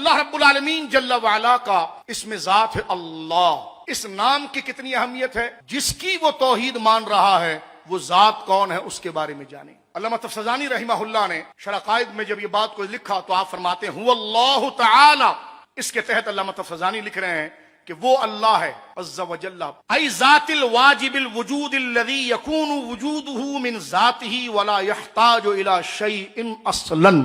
اللہ رب العالمین جل وعلا کا اسم ذات ہے اللہ. اس نام کی کتنی اہمیت ہے. جس کی وہ توحید مان رہا ہے وہ ذات کون ہے اس کے بارے میں جانیں. علامہ تفسیرانی رحمہ اللہ نے شرح قائد میں جب یہ بات کو لکھا تو آپ فرماتے ہیں هو اللہ تعالی. اس کے تحت علامہ تفسیرانی لکھ رہے ہیں کہ وہ اللہ ہے عز و جل ای ذات الواجب الوجود الذي يكون وجوده من ذاته ولا يحتاج الى شيء اصلا.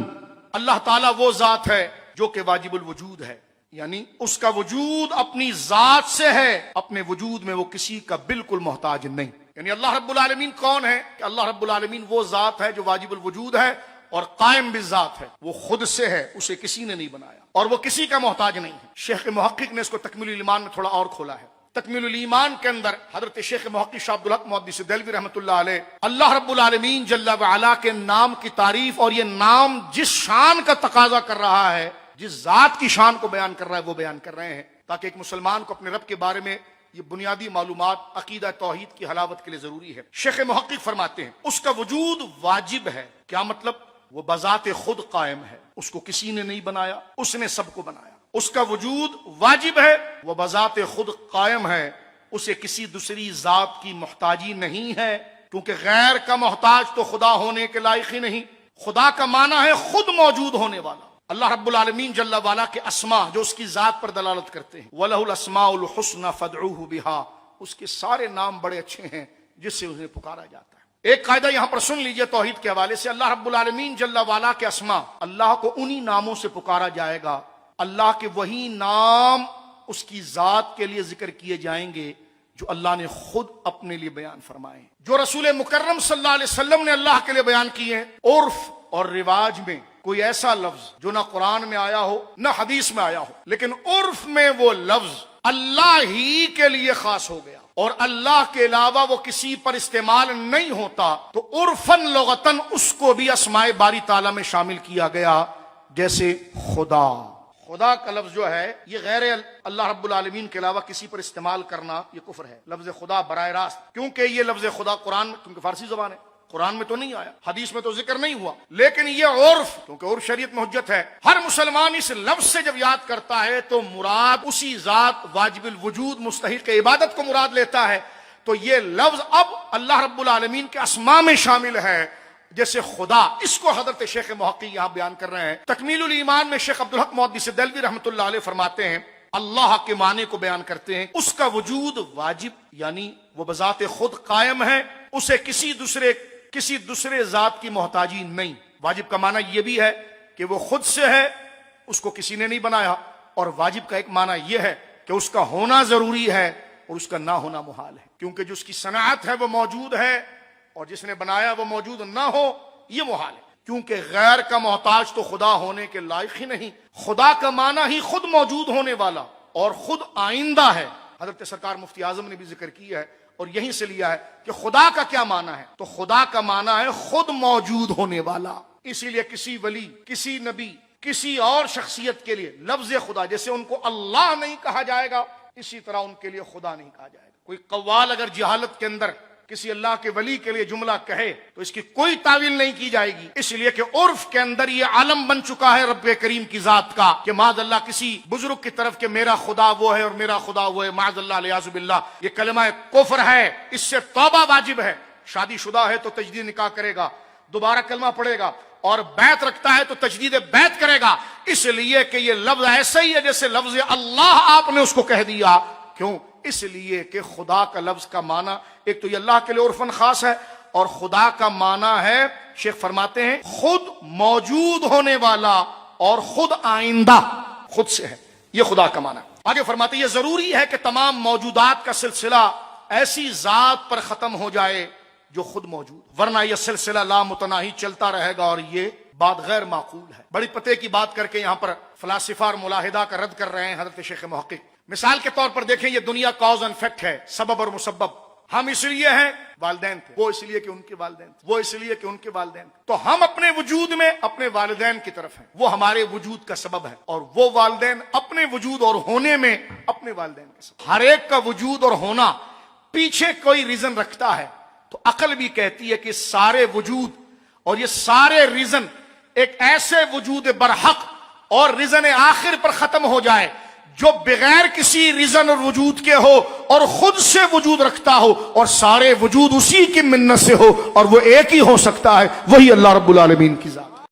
اللہ تعالیٰ وہ ذات ہے جو کہ واجب الوجود ہے، یعنی اس کا وجود اپنی ذات سے ہے، اپنے وجود میں وہ کسی کا بالکل محتاج نہیں. یعنی اللہ رب العالمین کون ہے کہ اللہ رب العالمین وہ ذات ہے جو واجب الوجود ہے اور قائم بالذات ہے. وہ خود سے ہے، اسے کسی نے نہیں بنایا اور وہ کسی کا محتاج نہیں ہے. شیخ محقق نے اس کو تکمیل الایمان میں تھوڑا اور کھولا ہے. تکمیل الایمان کے اندر حضرت شیخ محقق شاہ عبدالحق محدث دہلوی رحمۃ اللہ علیہ اللہ رب العالمین جل وعلا کے نام کی تعریف اور یہ نام جس شان کا تقاضا کر رہا ہے، جس ذات کی شان کو بیان کر رہا ہے وہ بیان کر رہے ہیں تاکہ ایک مسلمان کو اپنے رب کے بارے میں یہ بنیادی معلومات عقیدہ توحید کی حلاوت کے لیے ضروری ہے. شیخ محقق فرماتے ہیں اس کا وجود واجب ہے. کیا مطلب؟ وہ بذات خود قائم ہے، اس کو کسی نے نہیں بنایا، اس نے سب کو بنایا. اس کا وجود واجب ہے، وہ بذات خود قائم ہے، اسے کسی دوسری ذات کی محتاجی نہیں ہے، کیونکہ غیر کا محتاج تو خدا ہونے کے لائق ہی نہیں. خدا کا معنی ہے خود موجود ہونے والا. اللہ رب العالمین جل وعلا کے اسماء جو اس کی ذات پر دلالت کرتے ہیں، وَلَهُ الْأَسْمَاءُ الْحُسْنَى فَادْعُوهُ بِهَا، اس کے سارے نام بڑے اچھے ہیں جس سے انہیں پکارا جاتا ہے. ایک قاعدہ یہاں پر سن لیجئے توحید کے حوالے سے. اللہ رب العالمین جل وعلا کے اسماء، اللہ کو انہی ناموں سے پکارا جائے گا، اللہ کے وہی نام اس کی ذات کے لیے ذکر کیے جائیں گے جو اللہ نے خود اپنے لیے بیان فرمائے، جو رسول مکرم صلی اللہ علیہ وسلم نے اللہ کے لیے بیان کیے ہیں. عرف اور رواج میں کوئی ایسا لفظ جو نہ قرآن میں آیا ہو نہ حدیث میں آیا ہو، لیکن عرف میں وہ لفظ اللہ ہی کے لیے خاص ہو گیا اور اللہ کے علاوہ وہ کسی پر استعمال نہیں ہوتا، تو عرفاً لغتاً اس کو بھی اسماء باری تعالیٰ میں شامل کیا گیا. جیسے خدا، خدا کا لفظ جو ہے یہ غیر اللہ رب العالمین کے علاوہ کسی پر استعمال کرنا یہ کفر ہے. لفظ خدا براہ راست، کیونکہ یہ لفظ خدا قرآن میں، کیونکہ فارسی زبان ہے، قرآن میں تو نہیں آیا، حدیث میں تو ذکر نہیں ہوا، لیکن یہ عرف، کیونکہ عرف شریعت میں حجت ہے. ہر مسلمان اس لفظ سے جب یاد کرتا ہے تو مراد اسی ذات واجب الوجود مستحق عبادت کو مراد لیتا ہے. تو یہ لفظ اب اللہ رب العالمین کے اسماء میں شامل ہے. جیسے خدا، اس کو حضرت شیخ محقق یہاں بیان کر رہے ہیں. تکمیل الایمان میں شیخ عبدالحق محدث دہلوی رحمۃ اللہ علیہ فرماتے ہیں، اللہ کے معنی کو بیان کرتے ہیں، اس کا وجود واجب یعنی وہ بذات خود قائم ہے، اسے کسی دوسرے ذات کی محتاجی نہیں. واجب کا معنی یہ بھی ہے کہ وہ خود سے ہے، اس کو کسی نے نہیں بنایا، اور واجب کا ایک معنی یہ ہے کہ اس کا ہونا ضروری ہے اور اس کا نہ ہونا محال ہے، کیونکہ جو اس کی صنعت ہے وہ موجود ہے اور جس نے بنایا وہ موجود نہ ہو یہ محال ہے. کیونکہ غیر کا محتاج تو خدا ہونے کے لائق ہی نہیں. خدا کا معنی ہی خود موجود ہونے والا اور خود آئندہ ہے. حضرت سرکار مفتی اعظم نے بھی ذکر کیا ہے اور یہیں سے لیا ہے کہ خدا کا کیا معنی ہے، تو خدا کا معنی ہے خود موجود ہونے والا. اسی لیے کسی ولی، کسی نبی، کسی اور شخصیت کے لیے لفظ خدا، جیسے ان کو اللہ نہیں کہا جائے گا اسی طرح ان کے لیے خدا نہیں کہا جائے گا. کوئی قوال اگر جہالت کے اندر کسی اللہ کے ولی کے لیے جملہ کہے تو اس کی کوئی تعویل نہیں کی جائے گی، اس لیے کہ عرف کے اندر یہ عالم بن چکا ہے رب کریم کی ذات کا کہ معاذ اللہ کسی بزرگ کی طرف کہ میرا خدا وہ ہے اور میرا خدا وہ ہے، معاذ اللہ علیہ باللہ، یہ کلمہ کفر ہے، اس سے توبہ واجب ہے. شادی شدہ ہے تو تجدید نکاح کرے گا، دوبارہ کلمہ پڑھے گا، اور بیعت رکھتا ہے تو تجدید بیعت کرے گا، اس لیے کہ یہ لفظ ایسا ہی ہے جیسے لفظ اللہ آپ نے اس کو کہہ دیا. کیوں؟ اس لیے کہ خدا کا لفظ کا معنی ایک تو یہ اللہ کے لیے عرفاً خاص ہے، اور خدا کا معنی ہے، شیخ فرماتے ہیں، خود موجود ہونے والا اور خود آئندہ، خود سے ہے، یہ خدا کا معنی. آگے فرماتے ہیں یہ ضروری ہے کہ تمام موجودات کا سلسلہ ایسی ذات پر ختم ہو جائے جو خود موجود، ورنہ یہ سلسلہ لامتناہی چلتا رہے گا اور یہ بات غیر معقول ہے. بڑی پتے کی بات کر کے یہاں پر فلاسفہ اور ملاحدہ کا رد کر رہے ہیں حضرت شیخ محقق. مثال کے طور پر دیکھیں، یہ دنیا کاز اینڈ افیکٹ ہے، سبب اور مسبب. ہم اس لیے ہیں، والدین تھے، وہ اس لیے کہ ان کے والدین تھے، وہ اس لیے کہ ان کے والدین تھے. تو ہم اپنے وجود میں اپنے والدین کی طرف ہیں، وہ ہمارے وجود کا سبب ہے، اور وہ والدین اپنے وجود اور ہونے میں اپنے والدین کا سبب. ہر ایک کا وجود اور ہونا پیچھے کوئی ریزن رکھتا ہے. تو عقل بھی کہتی ہے کہ سارے وجود اور یہ سارے ریزن ایک ایسے وجود برحق اور رزن آخر پر ختم ہو جائے، جو بغیر کسی رزن اور وجود کے ہو اور خود سے وجود رکھتا ہو اور سارے وجود اسی کی منت سے ہو، اور وہ ایک ہی ہو سکتا ہے، وہی اللہ رب العالمین کی ذات۔